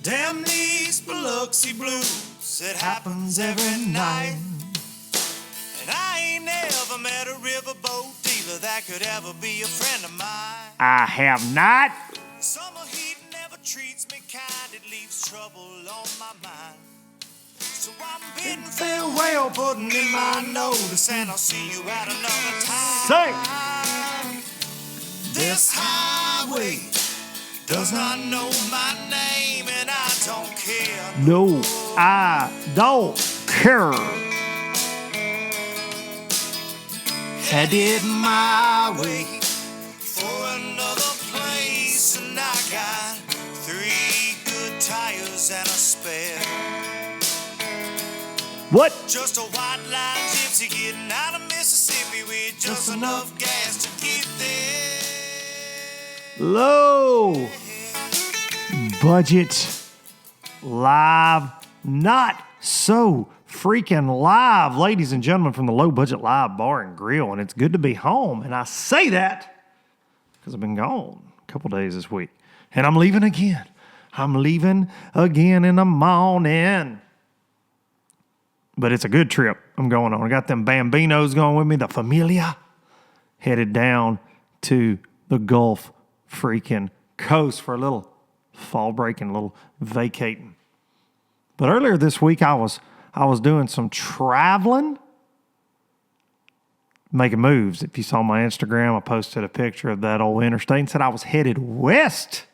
Damn these Biloxi blues, it happens every night. And I ain't never met a riverboat dealer that could ever be a friend of mine. I have not. Summer heat never treats me kind, it leaves trouble on my mind. So I'm bidding farewell, putting in my notice, and I'll see you at another time. Say. This highway does not know my name, and I don't care. No, I don't care. Headed my way for another place, and I got 3 good tires and a spare. What? Just a white line gypsy getting out of Mississippi with just enough gas to get there. Low budget live, not so freaking live, ladies and gentlemen, from the Low Budget Live Bar and Grill, and it's good to be home. And I say that because I've been gone a couple days this week, and I'm leaving again. I'm leaving again in the morning. But it's a good trip I'm going on. I got them Bambinos going with me, the Familia, headed down to the Gulf freaking Coast for a little fall break and a little vacating. But earlier this week, I was doing some traveling, making moves. If you saw my Instagram, I posted a picture of that old interstate and said I was headed west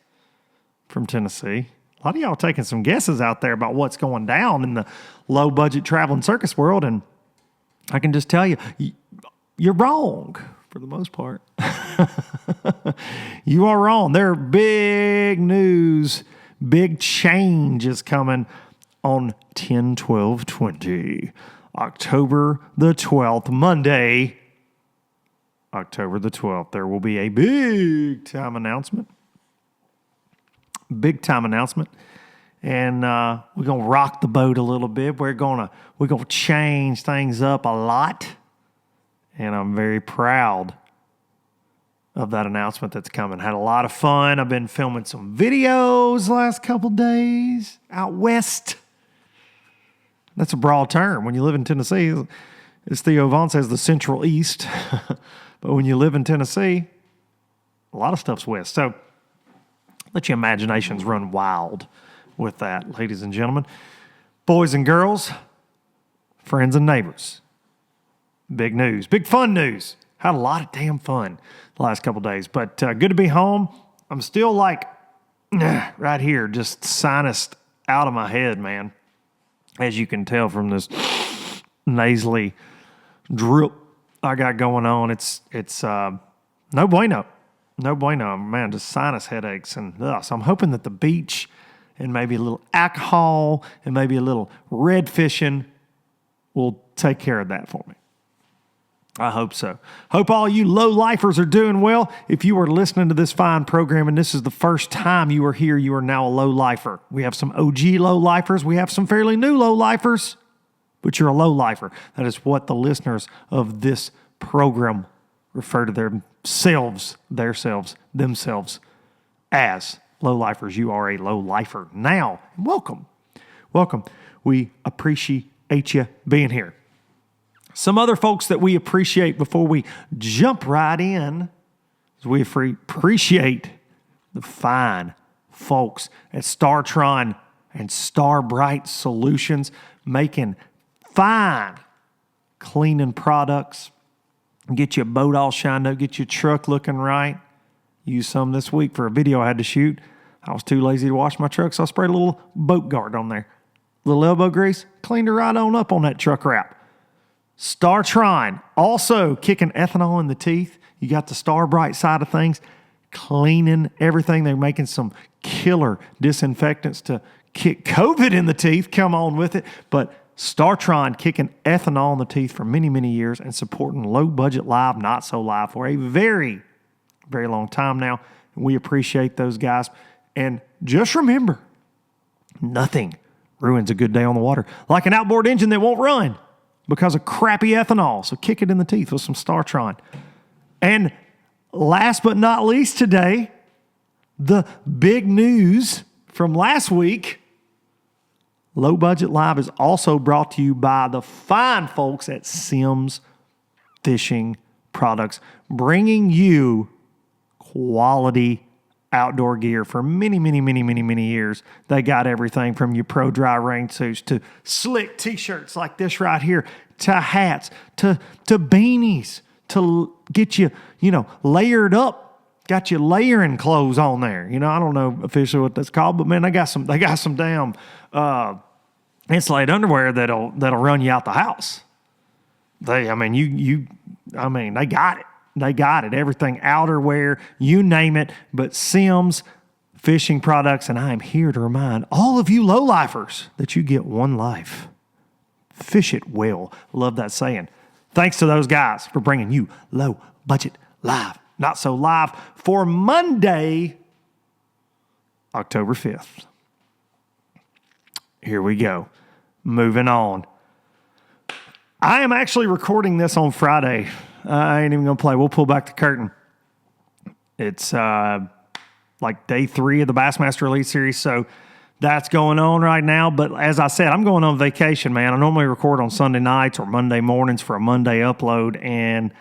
from Tennessee. A lot of y'all taking some guesses out there about what's going down in the low-budget traveling circus world, and I can just tell you, you're wrong for the most part. You are wrong. There are big news, big changes coming on 10/12/20, October the 12th, Monday, October the 12th. There will be a big-time announcement. Big-time announcement. And we're going to rock the boat a little bit. We're going to change things up a lot. And I'm very proud of that announcement that's coming. Had a lot of fun. I've been filming some videos the last couple days out west. That's a broad term. When you live in Tennessee, as Theo Vaughn says, the Central East. But when you live in Tennessee, a lot of stuff's west. So let your imaginations run wild with that, ladies and gentlemen. Boys and girls, friends and neighbors. Big news, big fun news. Had a lot of damn fun the last couple days, but good to be home. I'm still like right here, just sinused out of my head, man. As you can tell from this nasally drip I got going on, it's no bueno. No bueno, man, just sinus headaches. And so I'm hoping that the beach and maybe a little alcohol and maybe a little red fishing will take care of that for me. I hope so. Hope all you low-lifers are doing well. If you are listening to this fine program and this is the first time you are here, you are now a low-lifer. We have some OG low-lifers. We have some fairly new low-lifers, but you're a low-lifer. That is what the listeners of this program refer to themselves as low-lifers. You are a low-lifer now. Welcome. We appreciate you being here. Some other folks that we appreciate before we jump right in is we appreciate the fine folks at StarTron and Starbright Solutions making fine cleaning products. Get your boat all shined up, get your truck looking right. Used some this week for a video I had to shoot. I was too lazy to wash my truck, so I sprayed a little boat guard on there. Little elbow grease, cleaned it right on up on that truck wrap. StarTron, also kicking ethanol in the teeth. You got the Starbright side of things, cleaning everything. They're making some killer disinfectants to kick COVID in the teeth. Come on with it. But StarTron kicking ethanol in the teeth for many, many years and supporting Low Budget Live, Not So Live for a very, very long time now. We appreciate those guys. And just remember, nothing ruins a good day on the water. Like an outboard engine that won't run because of crappy ethanol. So kick it in the teeth with some Startron. And last but not least today, the big news from last week. Low Budget Live is also brought to you by the fine folks at Simms Fishing Products, bringing you quality outdoor gear for many, many, many, many, many years. They got everything from your pro dry rain suits to slick t-shirts like this right here, to hats, to beanies, to get you, layered up. Got you layering clothes on there. I don't know officially what that's called, but man, they got some damn insulated underwear that'll run you out the house. They got it. They got it. Everything, outerwear, you name it. But Simms Fishing Products, and I am here to remind all of you low-lifers that you get one life. Fish it well. Love that saying. Thanks to those guys for bringing you Low Budget Live. Not so live for Monday, October 5th. Here we go. Moving on. I am actually recording this on Friday. I ain't even going to play. We'll pull back the curtain. It's like day 3 of the Bassmaster Elite Series, so that's going on right now. But as I said, I'm going on vacation, man. I normally record on Sunday nights or Monday mornings for a Monday upload, and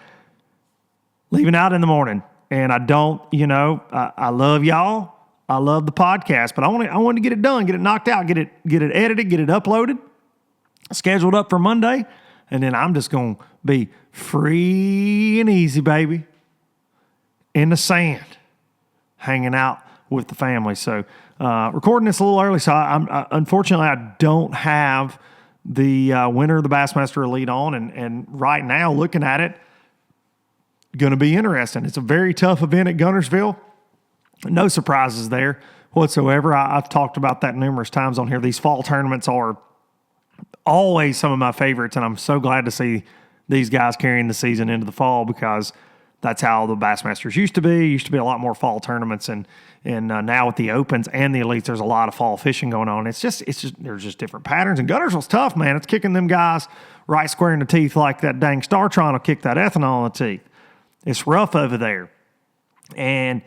leaving out in the morning. And I don't, I love y'all. I love the podcast, but I want to get it done, get it knocked out, get it edited, get it uploaded, scheduled up for Monday. And then I'm just going to be free and easy, baby, in the sand, hanging out with the family. So recording this a little early. So unfortunately, I don't have the winner of the Bassmaster Elite on. And right now, looking at it, going to be interesting. It's a very tough event at Guntersville. No surprises there whatsoever. I've talked about that numerous times on here. These fall tournaments are always some of my favorites, and I'm so glad to see these guys carrying the season into the fall, because that's how the Bassmasters used to be. Used to be a lot more fall tournaments, and now with the Opens and the Elites, there's a lot of fall fishing going on. It's just there's just different patterns, and Guntersville's tough, man. It's kicking them guys right square in the teeth like that dang Startron will kick that ethanol in the teeth. It's rough over there. And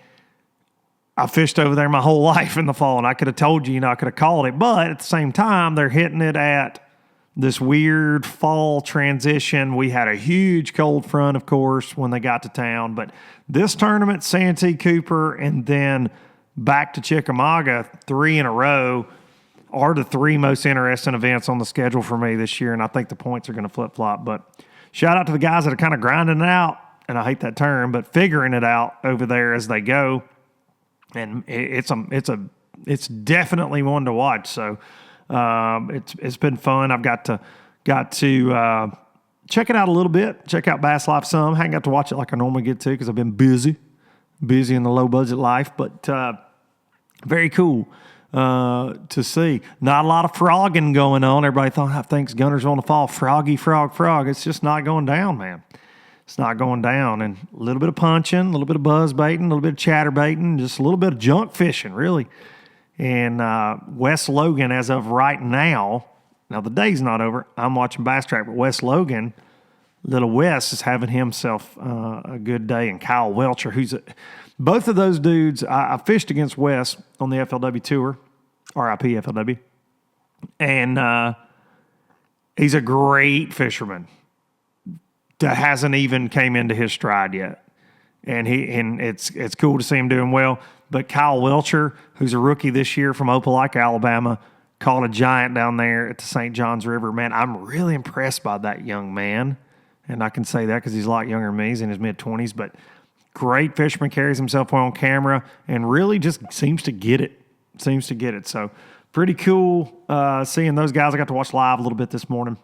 I fished over there my whole life in the fall, and I could have told you, I could have called it. But at the same time, they're hitting it at this weird fall transition. We had a huge cold front, of course, when they got to town. But this tournament, Santee Cooper, and then back to Chickamauga, 3 in a row, are the 3 most interesting events on the schedule for me this year. And I think the points are going to flip-flop. But shout out to the guys that are kind of grinding it out. And I hate that term, but figuring it out over there as they go. And it's definitely one to watch. So it's been fun. I've got to check it out a little bit. Check out Bass Life some. I haven't got to watch it like I normally get to because I've been busy in the low budget life. But very cool to see. Not a lot of frogging going on. Everybody thinks Guntersville in the fall, frog. It's just not going down, man. It's not going down. And a little bit of punching, a little bit of buzz baiting, a little bit of chatter baiting, just a little bit of junk fishing, really. And Wes Logan, as of right now the day's not over. I'm watching Bass Track, but Wes Logan, little Wes, is having himself a good day. And Kyle Welcher, both of those dudes, I fished against Wes on the FLW Tour, RIP FLW. And he's a great fisherman that hasn't even came into his stride yet. And it's cool to see him doing well. But Kyle Welcher, who's a rookie this year from Opelika, Alabama, caught a giant down there at the St. Johns River. Man, I'm really impressed by that young man. And I can say that because he's a lot younger than me. He's in his mid-20s. But great fisherman, carries himself well on camera, and really just seems to get it. So pretty cool seeing those guys. I got to watch live a little bit this morning.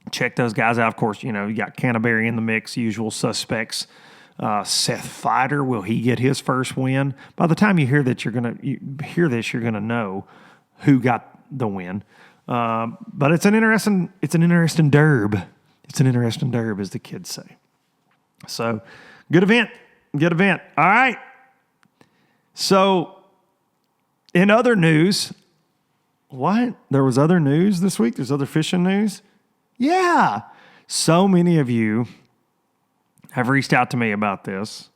Check those guys out. Of course, you got Canterbury in the mix, usual suspects. Seth Fighter, will he get his first win? By the time you hear that, you're gonna know who got the win. But it's an interesting derb. It's an interesting derb, as the kids say. So, good event. All right. So, in other news, What? There was other news this week? There's other fishing news? Yeah. So many of you have reached out to me about this.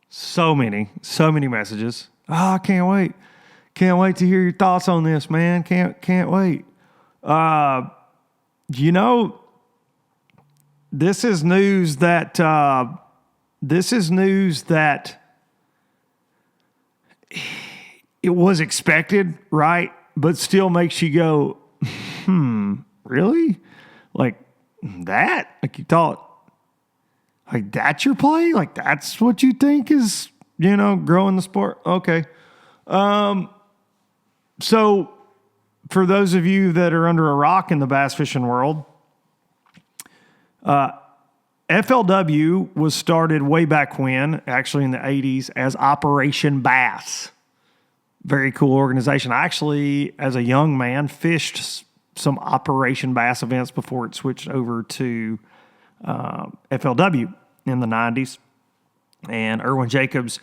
So many messages. Oh, I can't wait. Can't wait to hear your thoughts on this, man. Can't wait. This is news that it was expected, right? But still makes you go, really? Like that? Like you thought, like that's your play? Like that's what you think is, growing the sport? Okay. So for those of you that are under a rock in the bass fishing world, FLW was started way back when, actually in the 80s, as Operation Bass. Very cool organization. I actually, as a young man, fished some Operation Bass events before it switched over to FLW in the 90s. And Irwin Jacobs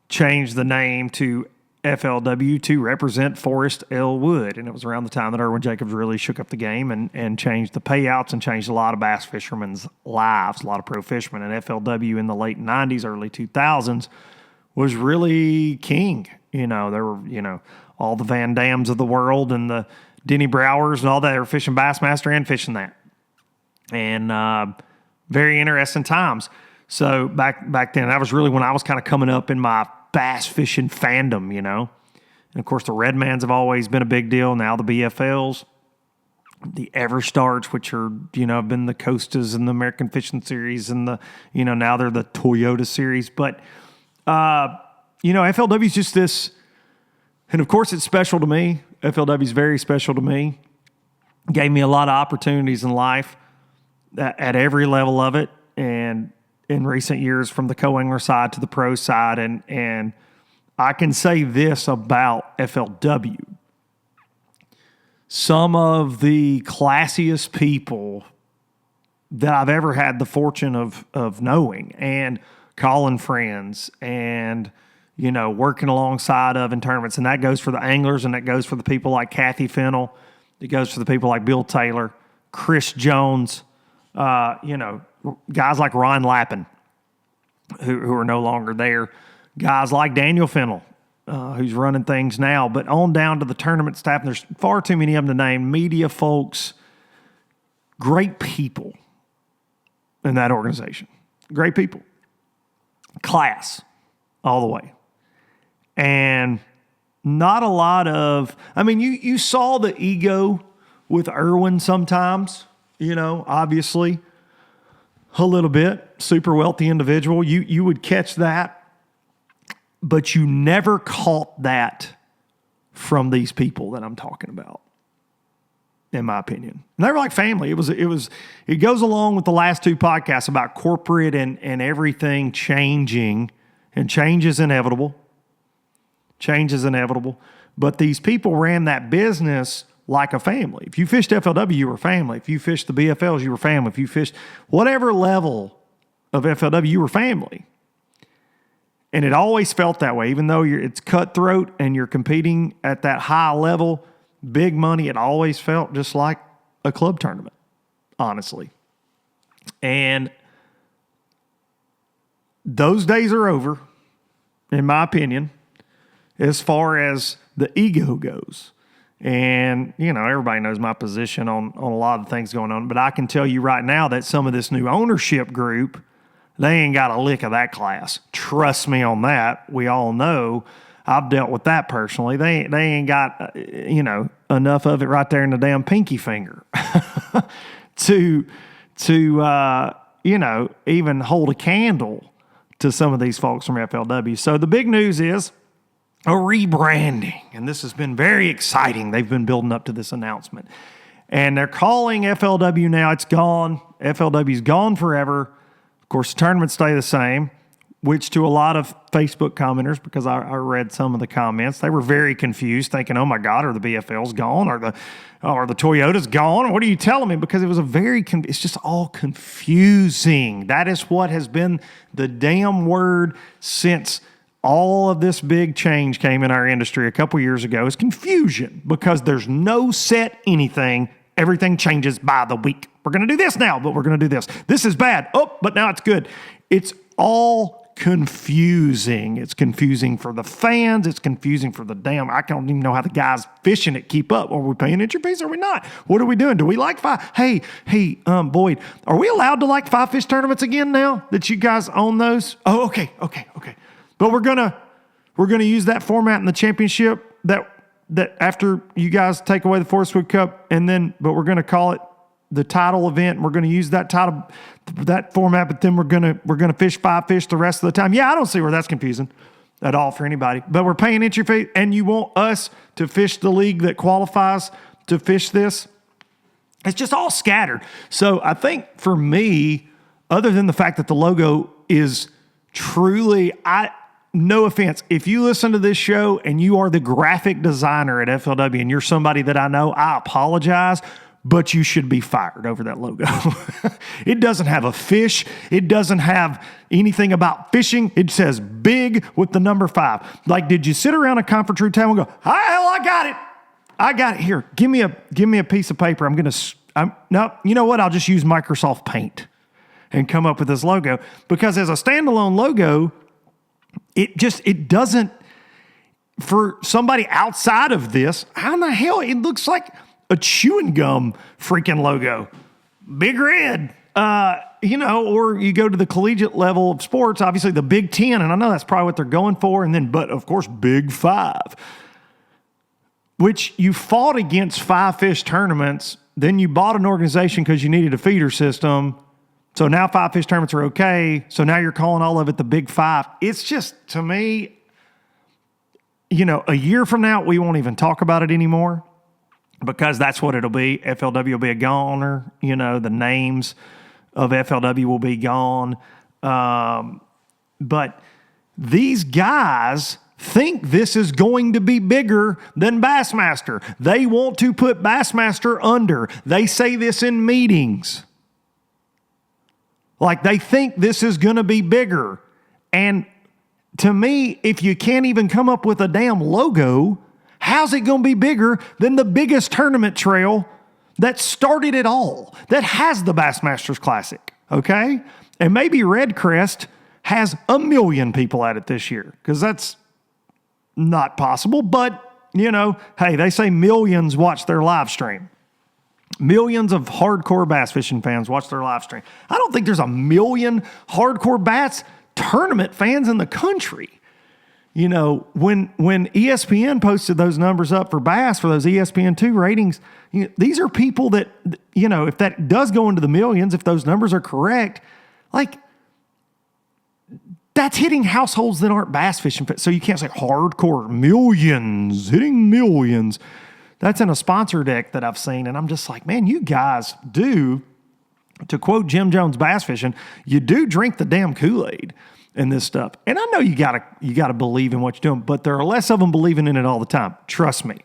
changed the name to FLW to represent Forrest L. Wood. And it was around the time that Irwin Jacobs really shook up the game and changed the payouts and changed a lot of bass fishermen's lives, a lot of pro fishermen. And FLW in the late 90s, early 2000s was really king. There were, all the Van Dams of the world and the Denny Browers and all that. They were fishing Bassmaster and fishing that. And very interesting times. So back then, that was really when I was kind of coming up in my bass fishing fandom, And, of course, the Redmans have always been a big deal. Now the BFLs, the Everstarts, which are, have been the Costas and the American Fishing Series and the, now they're the Toyota Series. But, FLW is just this, and of course it's special to me. FLW is very special to me. Gave me a lot of opportunities in life at every level of it. And in recent years, from the co-angler side to the pro side. And I can say this about FLW. Some of the classiest people that I've ever had the fortune of knowing and calling friends and, working alongside of in tournaments. And that goes for the anglers, and that goes for the people like Kathy Fennell. It goes for the people like Bill Taylor, Chris Jones, guys like Ron Lappin, who are no longer there. Guys like Daniel Fennell, who's running things now. But on down to the tournament staff, and there's far too many of them to name, media folks, great people in that organization. Great people. Class all the way. And not a lot of, you saw the ego with Irwin sometimes, obviously a little bit, super wealthy individual. You would catch that, but you never caught that from these people that I'm talking about, in my opinion. And they were like family. It goes along with the last two podcasts about corporate and everything changing, and change is inevitable. Change is inevitable. But these people ran that business like a family. If you fished FLW, you were family. If you fished the BFLs, you were family. If you fished whatever level of FLW, you were family. And it always felt that way. Even though it's cutthroat and you're competing at that high level, big money, it always felt just like a club tournament, honestly. And those days are over, in my opinion, as far as the ego goes. And, everybody knows my position on a lot of things going on. But I can tell you right now that some of this new ownership group, they ain't got a lick of that class. Trust me on that. We all know. I've dealt with that personally. They ain't got, enough of it right there in the damn pinky finger to even hold a candle to some of these folks from FLW. So the big news is a rebranding, and this has been very exciting. They've been building up to this announcement, and they're calling FLW now. It's gone. FLW's gone forever. Of course, the tournaments stay the same, which to a lot of Facebook commenters, because I read some of the comments, they were very confused, thinking, "Oh my God, are the BFLs gone? Are the Toyotas gone? What are you telling me?" Because it was it's just all confusing. That is what has been the damn word since all of this big change came in our industry a couple years ago is confusion, because there's no set anything. Everything changes by the week. We're going to do this now, but we're going to do this. This is bad. Oh, but now it's good. It's all confusing. It's confusing for the fans. It's confusing for the I don't even know how the guys fishing it keep up. Are we paying entry fees? Or are we not? What are we doing? Do we like five? Hey, Boyd, are we allowed to like five fish tournaments again now that you guys own those? Oh, okay. But we're gonna use that format in the championship that after you guys take away the Forest Wood Cup, but we're gonna call it the title event. And we're gonna use that format, but then we're gonna fish five fish the rest of the time. Yeah, I don't see where that's confusing at all for anybody. But we're paying entry fee, and you want us to fish the league that qualifies to fish this. It's just all scattered. So I think for me, other than the fact that the logo is truly, no offense, if you listen to this show and you are the graphic designer at FLW and you're somebody that I know, I apologize, but you should be fired over that logo. It doesn't have a fish. It doesn't have anything about fishing. It says big with the number 5. Like, did you sit around a conference room table and go, I got it. Here, give me a piece of paper. No, you know what? I'll just use Microsoft Paint and come up with this logo, because as a standalone logo, it doesn't, for somebody outside of this, how in the hell, it looks like a chewing gum freaking logo. Big red, or you go to the collegiate level of sports, obviously the Big Ten, and I know that's probably what they're going for, but of course, Big 5, which you fought against 5 fish tournaments, then you bought an organization because you needed a feeder system. So now 5 fish tournaments are okay. So now you're calling all of it the Big 5. It's just, to me, a year from now, we won't even talk about it anymore, because that's what it'll be. FLW will be a goner. The names of FLW will be gone. But these guys think this is going to be bigger than Bassmaster. They want to put Bassmaster under. They say this in meetings. Like, they think this is going to be bigger. And to me, if you can't even come up with a damn logo, how's it going to be bigger than the biggest tournament trail that started it all, that has the Bassmasters Classic, okay? And maybe Redcrest has 1 million people at it this year, because that's not possible. But, hey, they say millions watch their live stream. Millions of hardcore bass fishing fans watch their live stream. I don't think there's 1 million hardcore bass tournament fans in the country. When ESPN posted those numbers up for bass, for those ESPN2 ratings, these are people that, if that does go into the millions, if those numbers are correct, like, that's hitting households that aren't bass fishing. So you can't say hardcore millions, hitting millions. That's in a sponsor deck that I've seen, and I'm just like, man, you guys do, to quote Jim Jones Bass Fishing, you do drink the damn Kool-Aid and this stuff. And I know you gotta believe in what you're doing, but there are less of them believing in it all the time. Trust me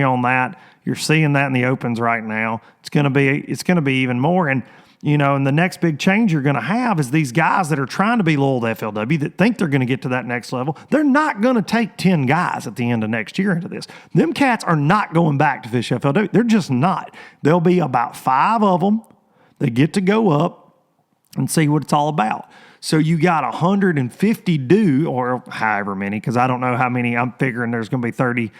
on that. You're seeing that in the opens right now. It's gonna be even more. And and the next big change you're going to have is these guys that are trying to be loyal to FLW, that think they're going to get to that next level. They're not going to take 10 guys at the end of next year into this. Them cats are not going back to fish FLW. They're just not. There'll be about 5 of them that get to go up and see what it's all about. So you got 150 due, or however many, because I don't know how many. I'm figuring there's going to be 30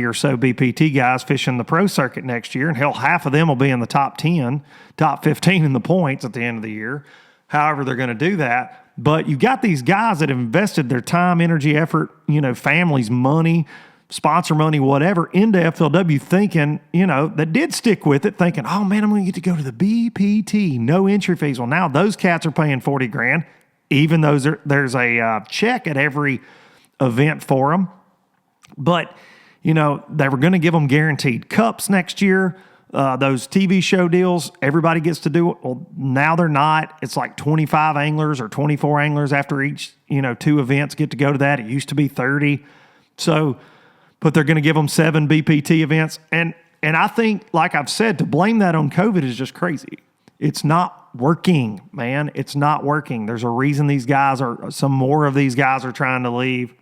or so BPT guys fishing the pro circuit next year. And hell, half of them will be in the top 10, top 15 in the points at the end of the year. However they're going to do that. But you got these guys that have invested their time, energy, effort, families, money, sponsor money, whatever, into FLW, thinking, that did stick with it, thinking, oh man, I'm going to get to go to the BPT, no entry fees. Well, now those cats are paying $40,000, even though there's a check at every event for them. But, they were going to give them guaranteed cups next year. Those TV show deals, everybody gets to do it. Well, now they're not. It's like 25 anglers or 24 anglers after each, 2 events get to go to that. It used to be 30. So, but they're going to give them 7 BPT events. And I think, like I've said, to blame that on COVID is just crazy. It's not working, man. It's not working. There's a reason some more of these guys are trying to leave.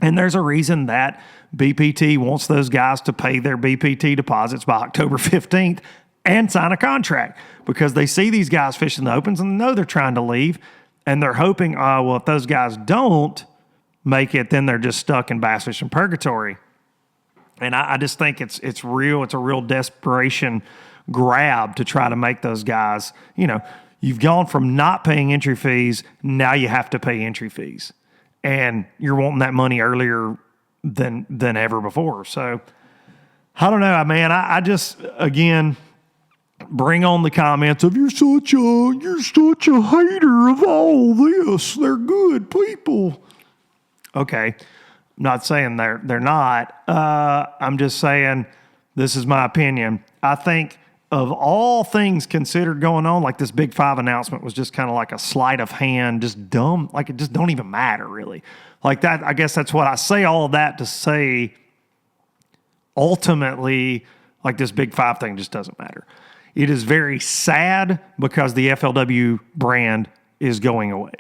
And there's a reason that BPT wants those guys to pay their BPT deposits by October 15th and sign a contract, because they see these guys fishing the opens and know they're trying to leave, and they're hoping, well, if those guys don't make it, then they're just stuck in bass fishing purgatory. And I just think it's a real desperation grab to try to make those guys, you've gone from not paying entry fees, now you have to pay entry fees. And you're wanting that money earlier than ever before. So I don't know, man. I just, again, bring on the comments of you're such a hater of all this. They're good people. Okay. I'm not saying they're not. I'm just saying this is my opinion. I think of all things considered going on, like this Big 5 announcement was just kind of like a sleight of hand, just dumb. Like it just don't even matter really. Like that, I guess that's what I say all of that to say. Ultimately, like this Big 5 thing just doesn't matter. It is very sad because the FLW brand is going away.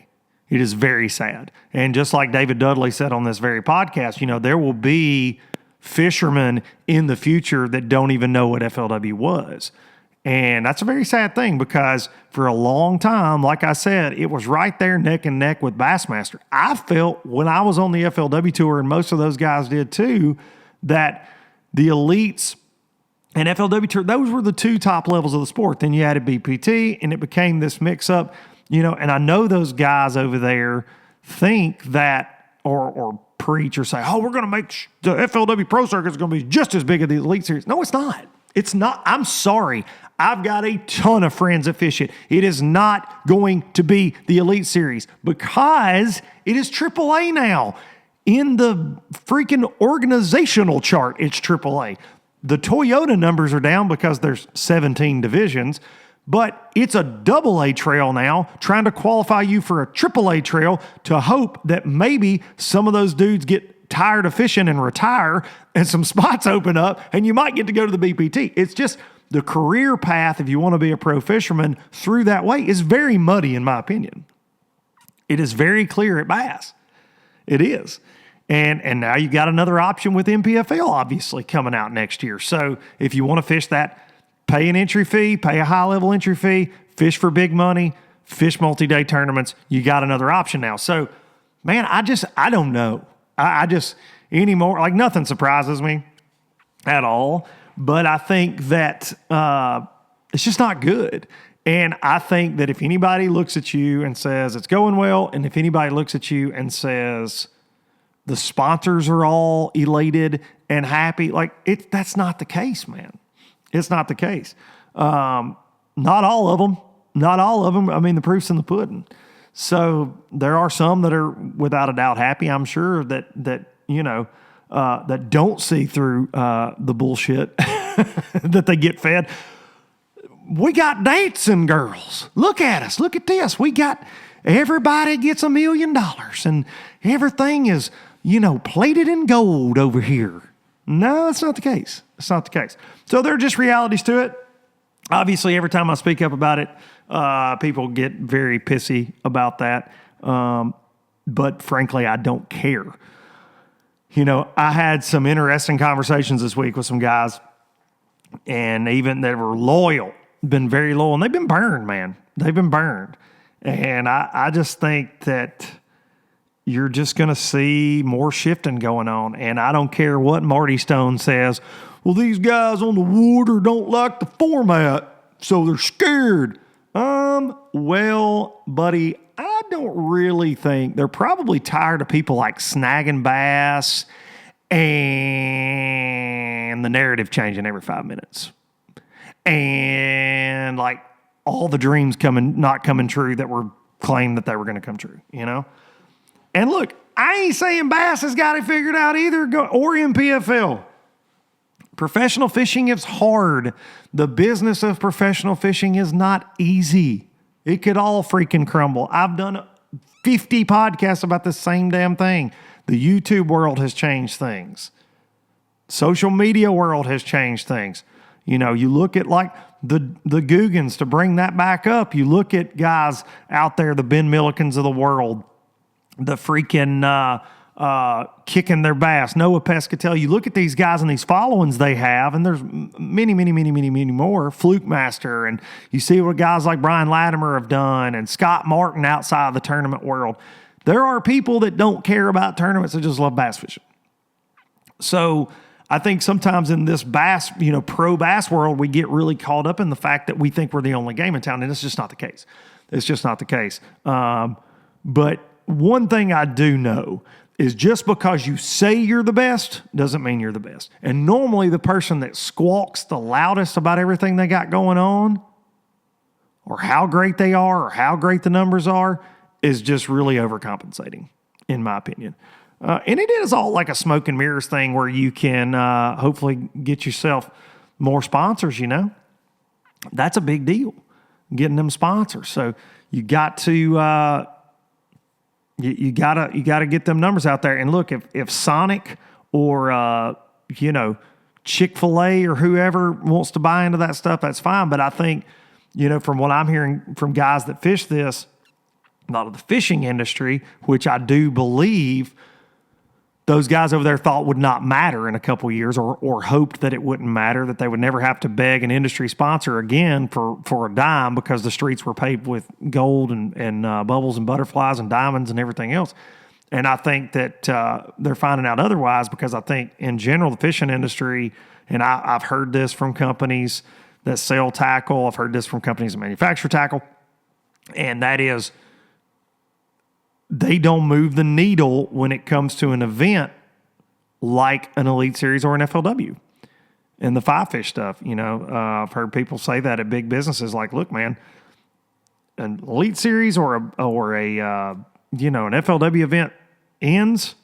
It is very sad. And just like David Dudley said on this very podcast, there will be fishermen in the future that don't even know what FLW was. And that's a very sad thing, because for a long time, like I said, it was right there neck and neck with Bassmaster. I felt when I was on the FLW tour, and most of those guys did too, that the elites and FLW tour, those were the two top levels of the sport. Then you added BPT, and it became this mix-up, and I know those guys over there think that, or preach or say, we're going to make the FLW Pro Circuit is going to be just as big as the Elite Series. No, it's not. It's not. I'm sorry. I've got a ton of friends that fish it. It is not going to be the Elite Series because it is AAA now. In the freaking organizational chart, it's AAA. The Toyota numbers are down because there's 17 divisions, but it's a AA trail now, trying to qualify you for a AAA trail to hope that maybe some of those dudes get tired of fishing and retire and some spots open up and you might get to go to the BPT. It's just the career path, if you want to be a pro fisherman through that way, is very muddy in my opinion. It is very clear at Bass. It is. And now you got another option with MPFL obviously coming out next year. So if you want to fish that, pay an entry fee, pay a high-level entry fee, fish for big money, fish multi-day tournaments, you got another option now. So, man, I don't know. I just, anymore, like nothing surprises me at all. But I think that it's just not good. And I think that if anybody looks at you and says it's going well, and if anybody looks at you and says the sponsors are all elated and happy, that's not the case, man. It's not the case. Not all of them. Not all of them. I mean, the proof's in the pudding. So there are some that are without a doubt happy. I'm sure that don't see through the bullshit that they get fed. We got dancing girls. Look at us. Look at this. Everybody gets $1 million and everything is, plated in gold over here. No, that's not the case. It's not the case. So there are just realities to it. Obviously, every time I speak up about it, people get very pissy about that. But frankly, I don't care. I had some interesting conversations this week with some guys, and even that were loyal, been very loyal, and they've been burned, man. They've been burned. And I just think that you're just going to see more shifting going on. And I don't care what Marty Stone says. Well, these guys on the water don't like the format, so they're scared. Well, buddy, I don't really think they're probably tired of people like snagging bass and the narrative changing every 5 minutes. And like all the dreams not coming true that were claimed that they were going to come true, And look, I ain't saying Bass has got it figured out either, or MPFL. Professional fishing is hard. The business of professional fishing is not easy. It could all freaking crumble. I've done 50 podcasts about the same damn thing. The YouTube world has changed things. Social media world has changed things. You look at like the Googans, to bring that back up. You look at guys out there, the Ben Millikens of the world, the freaking kicking their bass, Noah Pescatelli. You look at these guys and these followings they have, and there's many more. Fluke Master, and you see what guys like Brian Latimer have done, and Scott Martin outside of the tournament world. There are people that don't care about tournaments; they just love bass fishing. So I think sometimes in this bass, pro bass world, we get really caught up in the fact that we think we're the only game in town, and it's just not the case. It's just not the case. But one thing I do know is just because you say you're the best doesn't mean you're the best. And normally the person that squawks the loudest about everything they got going on, or how great they are, or how great the numbers are, is just really overcompensating, in my opinion. And it is all like a smoke and mirrors thing where you can hopefully get yourself more sponsors, That's a big deal, getting them sponsors. So you got to you gotta get them numbers out there. And look, if Sonic or Chick-fil-A or whoever wants to buy into that stuff, that's fine. But I think, from what I'm hearing from guys that fish this, a lot of the fishing industry, which I do believe those guys over there thought would not matter in a couple of years, or hoped that it wouldn't matter, that they would never have to beg an industry sponsor again for a dime, because the streets were paved with gold and bubbles and butterflies and diamonds and everything else. And I think that they're finding out otherwise, because I think in general the fishing industry, and I've heard this from companies that sell tackle, I've heard this from companies that manufacture tackle, and that is, they don't move the needle when it comes to an event like an Elite Series or an FLW and the five fish stuff. I've heard people say that at big businesses, like, look, man, an Elite Series or an FLW event ends,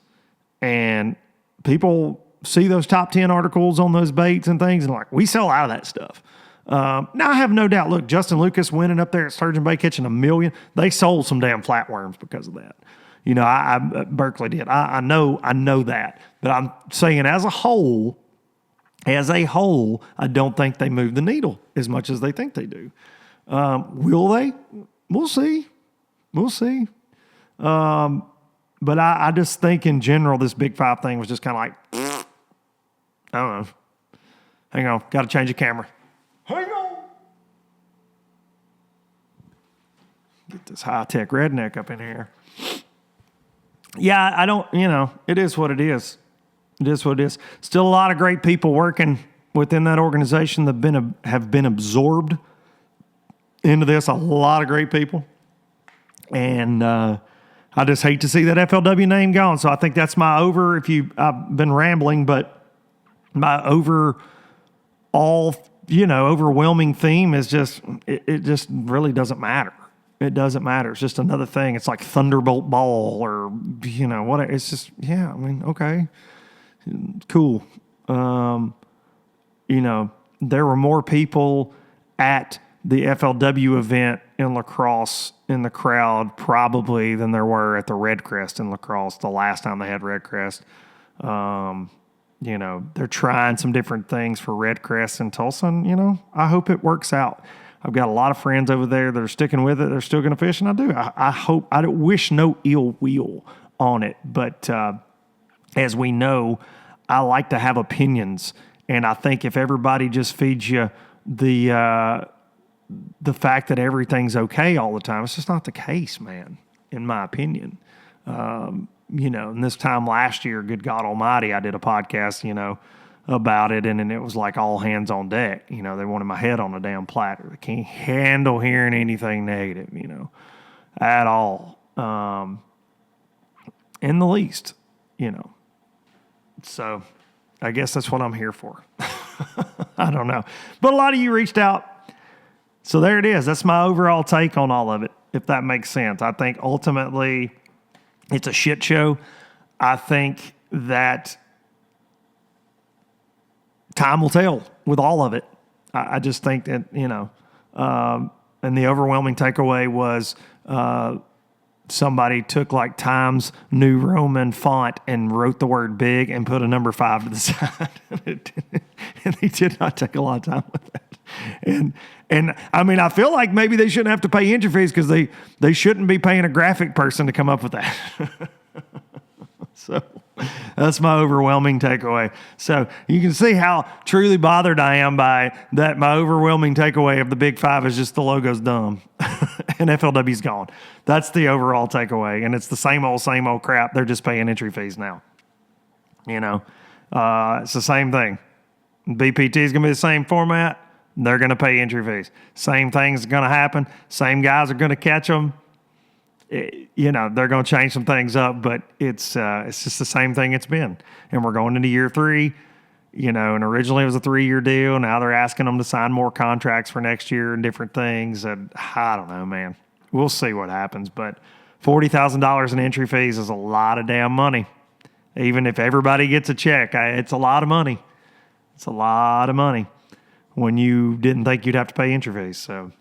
and people see those top 10 articles on those baits and things, and like, we sell out of that stuff. Now, I have no doubt, look, Justin Lucas winning up there at Sturgeon Bay catching $1 million, they sold some damn flatworms because of that. Berkeley did. I know that. But I'm saying as a whole, I don't think they move the needle as much as they think they do. Will they? We'll see. But I just think in general, this Big Five thing was just kind of like, I don't know. Hang on, got to change the camera. Hang on. Get this high-tech redneck up in here. Yeah, I don't, it is what it is. It is what it is. Still a lot of great people working within that organization that have been absorbed into this. A lot of great people. And I just hate to see that FLW name gone. So I think that's my I've been rambling, but my overwhelming theme is just, it just really doesn't matter. It doesn't matter. It's just another thing. It's like Thunderbolt Ball or, what. It's just, okay. Cool. There were more people at the FLW event in La Crosse in the crowd probably than there were at the Red Crest in La Crosse the last time they had Red Crest. They're trying some different things for Red Crest in Tulsa, and, I hope it works out. I've got a lot of friends over there that are sticking with it. They're still going to fish, and I do. I wish no ill will on it, but as we know, I like to have opinions, and I think if everybody just feeds you the fact that everything's okay all the time, it's just not the case, man, in my opinion. And this time last year, good God Almighty, I did a podcast, about it, and it was like all hands on deck. They wanted my head on a damn platter. They can't handle hearing anything negative, at all, in the least, So I guess that's what I'm here for. I don't know. But a lot of you reached out. So there it is. That's my overall take on all of it, if that makes sense. I think ultimately it's a shit show. I think that time will tell with all of it. I just think that, and the overwhelming takeaway was somebody took like Times New Roman font and wrote the word big and put a number 5 to the side. And they did not take a lot of time with that. And I mean, I feel like maybe they shouldn't have to pay entry fees because they shouldn't be paying a graphic person to come up with that. So that's my overwhelming takeaway. So you can see how truly bothered I am by that. My overwhelming takeaway of the Big Five is just the logo's dumb and FLW's gone. That's the overall takeaway. And it's the same old crap. They're just paying entry fees now. It's the same thing. BPT is going to be the same format. They're going to pay entry fees. Same thing's going to happen. Same guys are going to catch them. They're going to change some things up, but it's just the same thing it's been. And we're going into year 3, and originally it was a 3-year deal. Now they're asking them to sign more contracts for next year and different things. And I don't know, man. We'll see what happens. But $40,000 in entry fees is a lot of damn money. Even if everybody gets a check, it's a lot of money. It's a lot of money when you didn't think you'd have to pay entry fees. So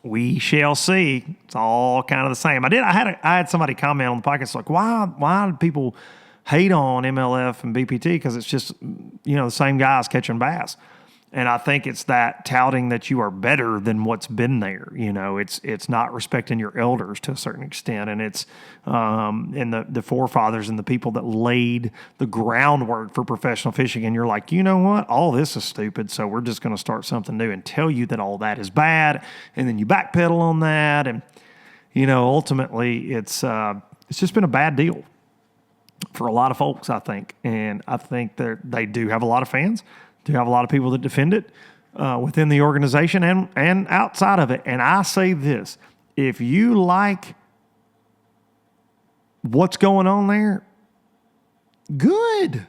we shall see. It's all kind of the same. I had somebody comment on the podcast like, why do people hate on MLF and BPT? Because it's just the same guys catching bass. And I think it's that touting that you are better than what's been there. It's not respecting your elders to a certain extent, and it's and the forefathers and the people that laid the groundwork for professional fishing. And you're like, you know what? All this is stupid, so we're just going to start something new and tell you that all that is bad, and then you backpedal on that, and ultimately it's just been a bad deal for a lot of folks, I think. And I think that they do have a lot of fans. Do have a lot of people that defend it within the organization and outside of it. And I say this, if you like what's going on there, good.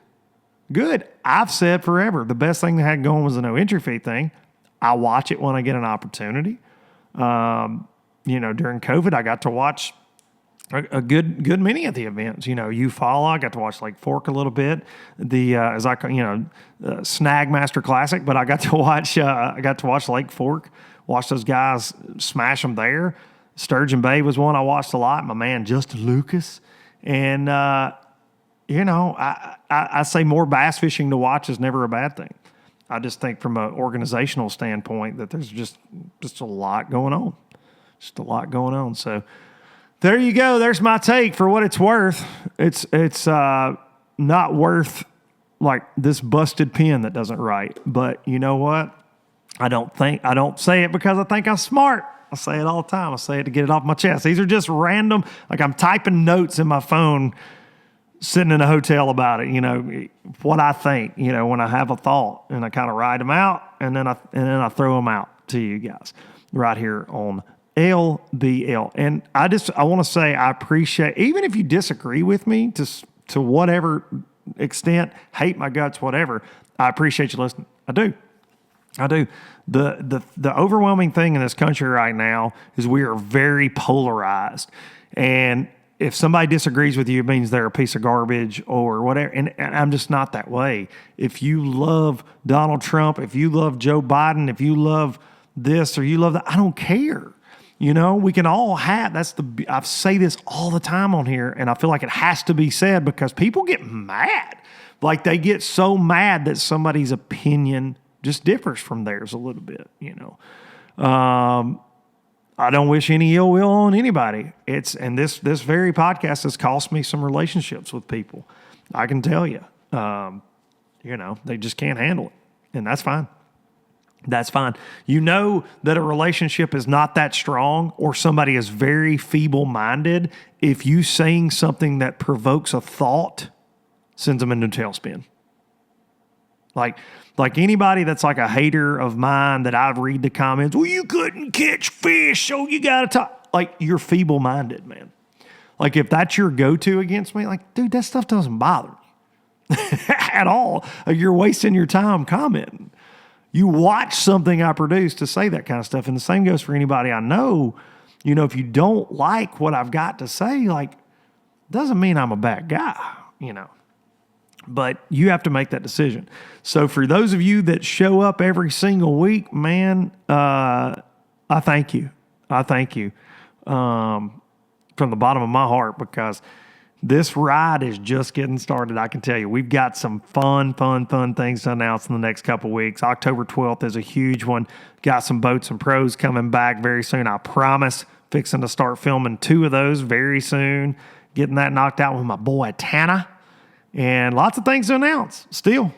I've said forever, the best thing they had going was the no entry fee thing. I watch it when I get an opportunity. During COVID, I got to watch a good many of the events. Eufaula, I got to watch Lake Fork a little bit. The Snag Master Classic, but I got to watch Lake Fork, watch those guys smash them there. Sturgeon Bay was one I watched a lot. My man Justin Lucas, and I say more bass fishing to watch is never a bad thing. I just think from an organizational standpoint that there's just a lot going on. So. There you go. There's my take for what it's worth. It's not worth like this busted pen that doesn't write. But you know what? I don't say it because I think I'm smart. I say it all the time. I say it to get it off my chest. These are just random, like I'm typing notes in my phone sitting in a hotel about it, what I think, when I have a thought, and I kind of write them out and then I throw them out to you guys right here on LBL. And I want to say I appreciate, even if you disagree with me to whatever extent, hate my guts, whatever, I appreciate you listening. I do. The overwhelming thing in this country right now is we are very polarized. And if somebody disagrees with you, it means they're a piece of garbage or whatever. And I'm just not that way. If you love Donald Trump, if you love Joe Biden, if you love this or you love that, I don't care. We can all have, I say this all the time on here, and I feel like it has to be said because people get mad. Like they get so mad that somebody's opinion just differs from theirs a little bit, I don't wish any ill will on anybody. And this very podcast has cost me some relationships with people. I can tell you, they just can't handle it, and that's fine. That's fine. That a relationship is not that strong or somebody is very feeble-minded if you saying something that provokes a thought sends them into a tailspin. Like anybody that's like a hater of mine that I read the comments, well, you couldn't catch fish, so you got to talk. Like, you're feeble-minded, man. Like, if that's your go-to against me, like, dude, that stuff doesn't bother me at all. Like, you're wasting your time commenting. You watch something I produce to say that kind of stuff. And the same goes for anybody I know. If you don't like what I've got to say, like, doesn't mean I'm a bad guy, But you have to make that decision. So for those of you that show up every single week, man, I thank you. I thank you from the bottom of my heart, because this ride is just getting started, I can tell you. We've got some fun things to announce in the next couple weeks. October 12th is a huge one. Got some Boats and Pros coming back very soon, I promise. Fixing to start filming 2 of those very soon. Getting that knocked out with my boy Tana. And lots of things to announce. Still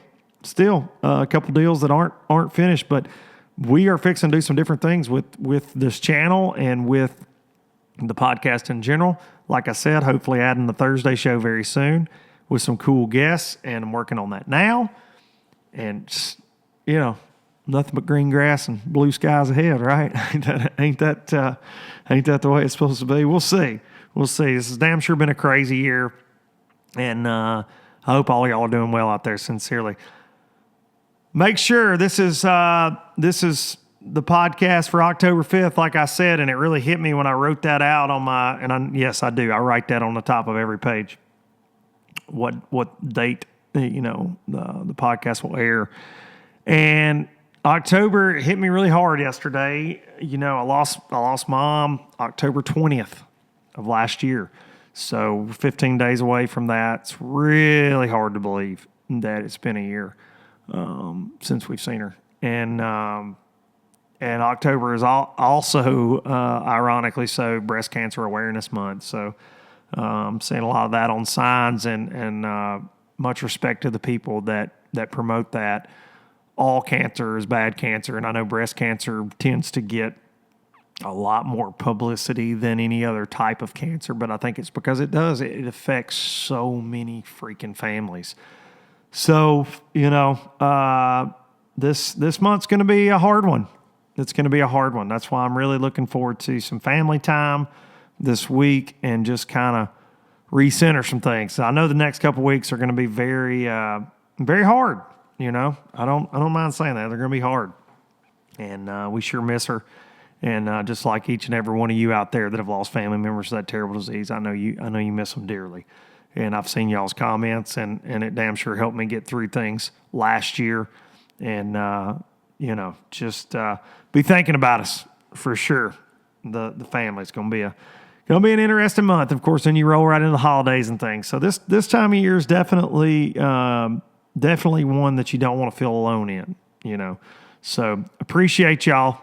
a couple deals that aren't finished, but we are fixing to do some different things with this channel and with the podcast in general. Like I said, hopefully adding the Thursday show very soon with some cool guests, and I'm working on that now. And just, nothing but green grass and blue skies ahead, right? Ain't that the way it's supposed to be? We'll see. This has damn sure been a crazy year, and I hope all y'all are doing well out there. Sincerely, make sure this is the podcast for October 5th, like I said, and it really hit me when I wrote that out on yes, I do. I write that on the top of every page. What date, the podcast will air. And October hit me really hard yesterday. I lost Mom October 20th of last year. So 15 days away from that. It's really hard to believe that it's been a year since we've seen her. And October is also, ironically so, Breast Cancer Awareness Month. So I'm seeing a lot of that on signs, and much respect to the people that promote that. All cancer is bad cancer, and I know breast cancer tends to get a lot more publicity than any other type of cancer, but I think it's because it affects so many freaking families. So, this month's going to be a hard one. It's going to be a hard one. That's why I'm really looking forward to some family time this week and just kind of recenter some things. So I know the next couple weeks are going to be very, very hard. I don't mind saying that. They're going to be hard, and we sure miss her. And just like each and every one of you out there that have lost family members to that terrible disease, I know you miss them dearly. And I've seen y'all's comments, and it damn sure helped me get through things last year. And just be thinking about us for sure. The family's going to be an interesting month. Of course, then you roll right into the holidays and things. So this time of year is definitely one that you don't want to feel alone in. So appreciate y'all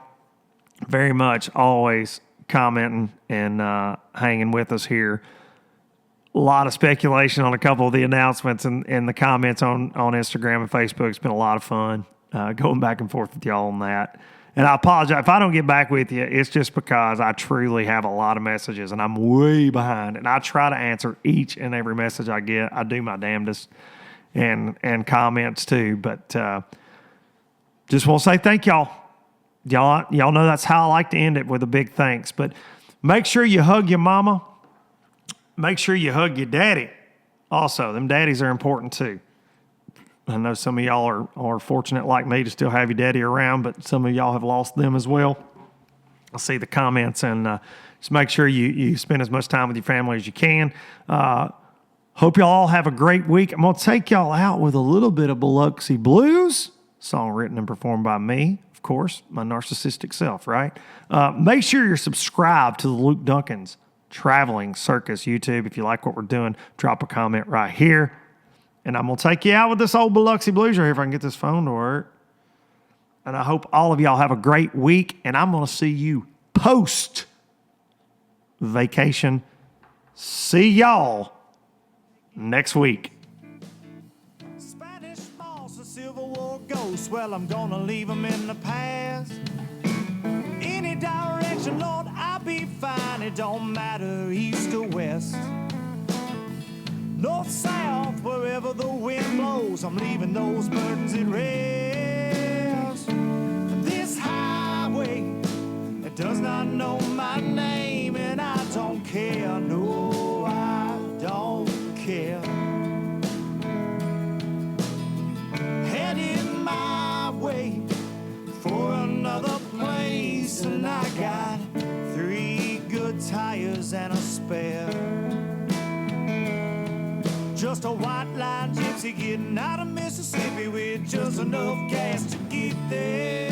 very much, always commenting and hanging with us here. A lot of speculation on a couple of the announcements and the comments on Instagram and Facebook. It's been a lot of fun going back and forth with y'all on that. And I apologize if I don't get back with you. It's just because I truly have a lot of messages and I'm way behind. And I try to answer each and every message I get. I do my damnedest, and comments too. But just want to say thank y'all. Y'all know that's how I like to end it, with a big thanks. But make sure you hug your mama. Make sure you hug your daddy. Also, them daddies are important too. I know some of y'all are fortunate like me to still have your daddy around, but some of y'all have lost them as well. I see the comments, and just make sure you spend as much time with your family as you can. Hope y'all all have a great week. I'm going to take y'all out with a little bit of Biloxi Blues, song written and performed by me, of course, my narcissistic self, right? Make sure you're subscribed to the Luke Duncan's Traveling Circus YouTube. If you like what we're doing, drop a comment right here. And I'm going to take you out with this old Biloxi Blues right here if I can get this phone to work. And I hope all of y'all have a great week. And I'm going to see you post-vacation. See y'all next week. Spanish moss, a Civil War ghost. Well, I'm going to leave them in the past. Any direction, Lord, I'll be fine. It don't matter east or west. North, south, wherever the wind blows, I'm leaving those burdens at rest. This highway, it does not know my name, and I don't care, no, I don't care. Headed my way for another place, and I got 3 good tires and a spare. Just a white line gypsy getting out of Mississippi with just enough gas to get there.